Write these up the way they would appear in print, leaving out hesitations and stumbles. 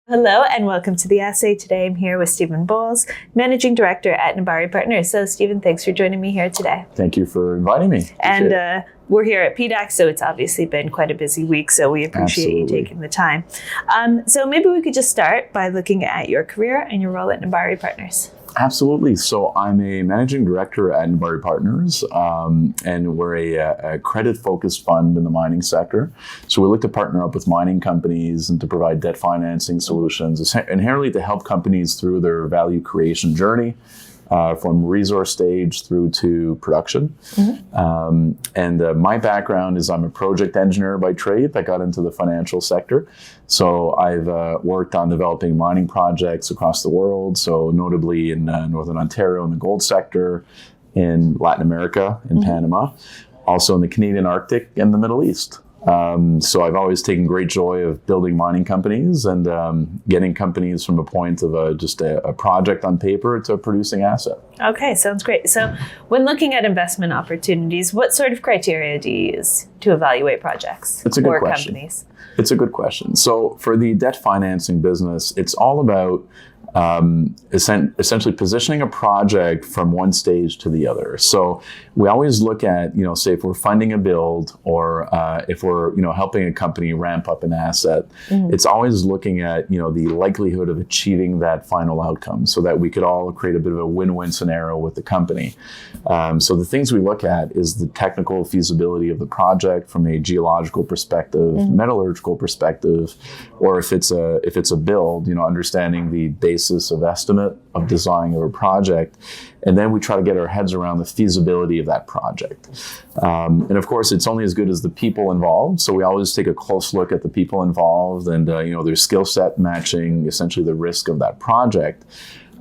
Hello and welcome to the Assay. Today I'm here with Stephen Bowles, Managing Director at Nebari Partners. So Stephen, thanks for joining me here today. Thank you for inviting me. And we're here at PDAC, so it's obviously been quite a busy week, so we appreciate you taking the time. So maybe we could just start by looking at your career and your role at Nebari Partners. Absolutely. So I'm a managing director at Nebari Partners, and we're a credit-focused fund in the mining sector. So we look to partner up with mining companies and to provide debt financing solutions, inherently to help companies through their value creation journey, from resource stage through to production. My background is I'm a project engineer by trade that got into the financial sector. So I've worked on developing mining projects across the world, so notably in Northern Ontario in the gold sector, in Latin America, in Panama, also in the Canadian Arctic and the Middle East. So I've always taken great joy of building mining companies and getting companies from a point of just a project on paper to a producing asset. Okay, sounds great. So when looking at investment opportunities, what sort of criteria do you use to evaluate projects or companies? It's a good question. So for the debt financing business, it's all about essentially positioning a project from one stage to the other. So we always look at, say if we're funding a build or if we're, helping a company ramp up an asset, it's always looking at, the likelihood of achieving that final outcome so that we could all create a bit of a win-win scenario with the company. So the things we look at is the technical feasibility of the project from a geological perspective, metallurgical perspective, or if it's a build, understanding the basis of estimate of design of a project, and then we try to get our heads around the feasibility of that project. And of course, it's only as good as the people involved, so we always take a close look at the people involved and their skill set matching essentially the risk of that project.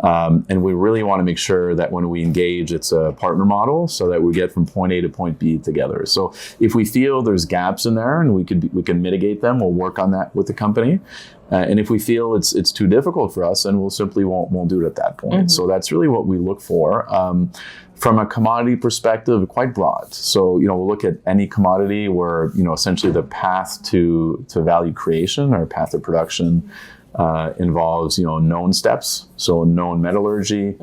And we really want to make sure that when we engage, it's a partner model so that we get from point A to point B together. So if we feel there's gaps in there and we can mitigate them, we'll work on that with the company. And if we feel it's too difficult for us, then we'll simply won't do it at that point. So that's really what we look for. From a commodity perspective, quite broad. So, we'll look at any commodity where, essentially the path to value creation or path to production involves, known steps, so known metallurgy.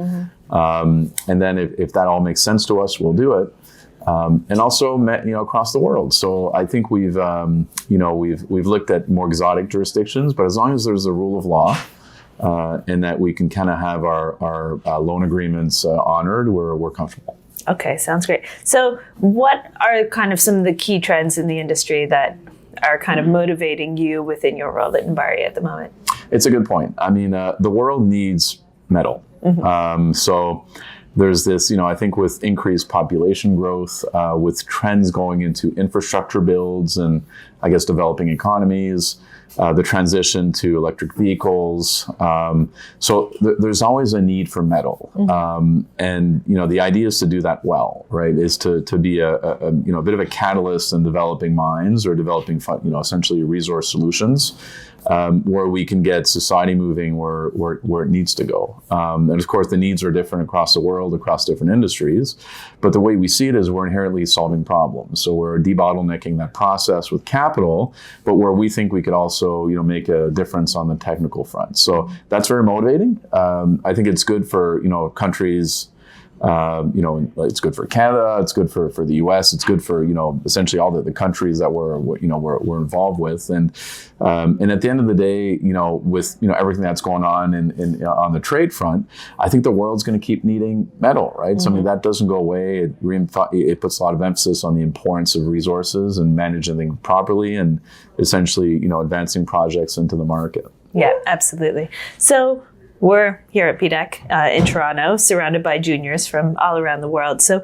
And then if that all makes sense to us, we'll do it. And also, across the world. So I think we've looked at more exotic jurisdictions, but as long as there's a rule of law and that we can kind of have our loan agreements honored, we're comfortable. Okay, sounds great. So what are kind of some of the key trends in the industry that are kind of motivating you within your role at Nebari at the moment? It's a good point. I mean, the world needs metal. So there's this, I think with increased population growth, with trends going into infrastructure builds and I guess developing economies, the transition to electric vehicles. So there's always a need for metal. And, the idea is to do that well, right? Is to be a bit of a catalyst in developing mines or developing, essentially resource solutions. Where we can get society moving where it needs to go. And of course, the needs are different across the world, across different industries. But the way we see it is we're inherently solving problems. So we're debottlenecking that process with capital, but where we think we could also, make a difference on the technical front. So that's very motivating. I think it's good for, countries. It's good for Canada, it's good for the US, it's good for, essentially all the countries that we're involved with. And at the end of the day, with, everything that's going on on the trade front, I think the world's going to keep needing metal, right? So I mean, that doesn't go away. It puts a lot of emphasis on the importance of resources and managing them properly and essentially, advancing projects into the market. Yeah, absolutely. So we're here at PDAC in Toronto, surrounded by juniors from all around the world. So,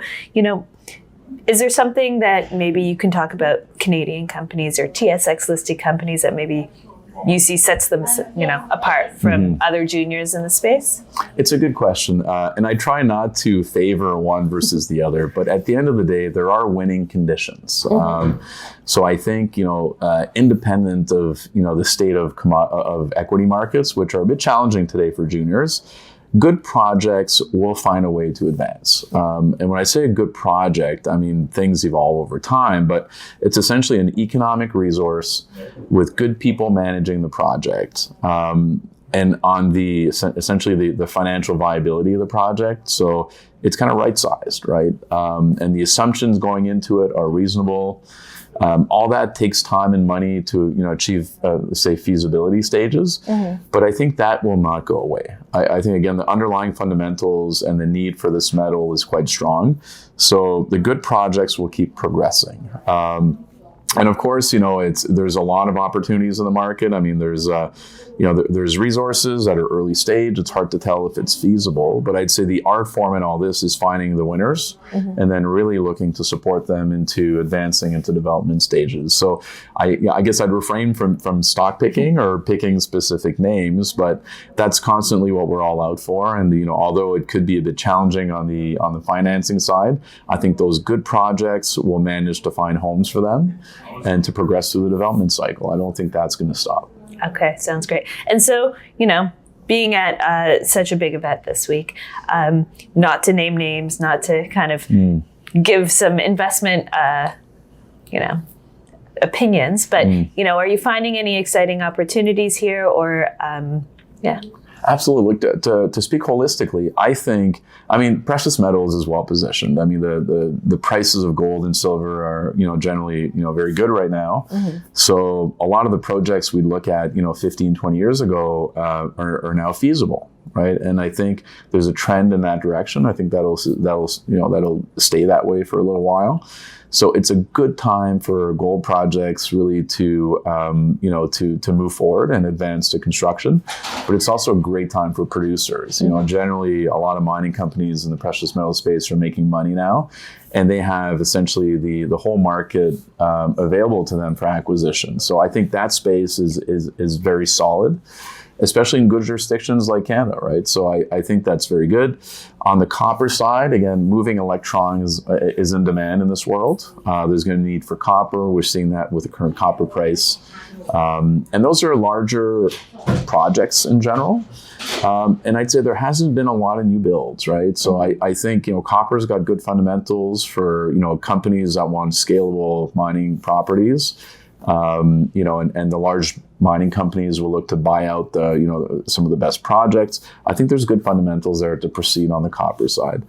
is there something that maybe you can talk about Canadian companies or TSX listed companies that maybe you see sets them, apart from other juniors in the space? It's a good question. And I try not to favor one versus the other, but at the end of the day, there are winning conditions. So I think, independent of, the state of equity markets, which are a bit challenging today for juniors, good projects will find a way to advance. And when I say a good project, I mean things evolve over time, but it's essentially an economic resource with good people managing the project. And on essentially the financial viability of the project. So it's kind of right-sized, right? And the assumptions going into it are reasonable. All that takes time and money to achieve, say, feasibility stages. But I think that will not go away. I think, again, the underlying fundamentals and the need for this metal is quite strong. So the good projects will keep progressing. And of course, there's a lot of opportunities in the market. I mean, there's resources that are early stage. It's hard to tell if it's feasible, but I'd say the art form in all this is finding the winners and then really looking to support them into advancing into development stages. So I guess I'd refrain from stock picking or picking specific names, but that's constantly what we're all out for. And although it could be a bit challenging on the financing side, I think those good projects will manage to find homes for them and to progress through the development cycle. I don't think that's going to stop. Okay, sounds great. And so, being at such a big event this week, not to name names, not to kind of give some investment, opinions, but, are you finding any exciting opportunities here or, Absolutely. To speak holistically, I mean, precious metals is well positioned. I mean, the prices of gold and silver are, generally, very good right now. So a lot of the projects we look at, 15, 20 years ago are now feasible, right? And I think there's a trend in that direction. I think that'll stay that way for a little while. So it's a good time for gold projects really to move forward and advance to construction. But it's also a great time for producers. Generally a lot of mining companies in the precious metal space are making money now, and they have essentially the whole market available to them for acquisition. So I think that space is very solid, especially in good jurisdictions like Canada, right? So I think that's very good. On the copper side, again, moving electrons is in demand in this world. There's going to be need for copper. We're seeing that with the current copper price. And those are larger projects in general. And I'd say there hasn't been a lot of new builds, right? So I think, copper's got good fundamentals for, companies that want scalable mining properties. And the large mining companies will look to buy out some of the best projects. I think there's good fundamentals there to proceed on the copper side.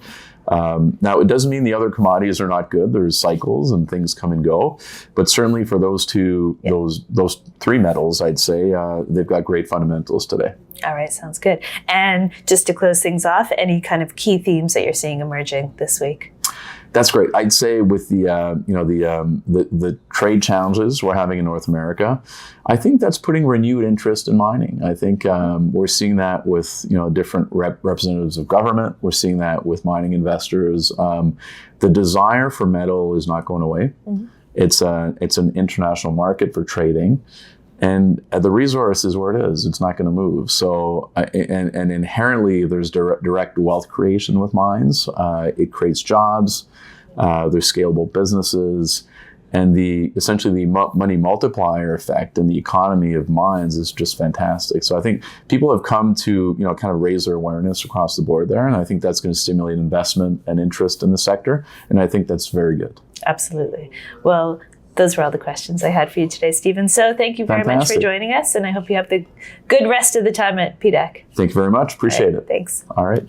Now, it doesn't mean the other commodities are not good. There's cycles and things come and go, but certainly for those those three metals, I'd say they've got great fundamentals today. All right, sounds good. And just to close things off, any kind of key themes that you're seeing emerging this week? That's great. I'd say with the trade challenges we're having in North America, I think that's putting renewed interest in mining. I think we're seeing that with different representatives of government. We're seeing that with mining investors. The desire for metal is not going away. It's an international market for trading. And the resource is where it is. It's not going to move. So, and inherently, there's direct wealth creation with mines. It creates jobs. There's scalable businesses. And essentially the money multiplier effect in the economy of mines is just fantastic. So I think people have come to, kind of raise their awareness across the board there. And I think that's going to stimulate investment and interest in the sector. And I think that's very good. Absolutely. Well, those were all the questions I had for you today, Stephen. So thank you very much for joining us, and I hope you have the good rest of the time at PDAC. Thank you very much. Appreciate it. Thanks. All right.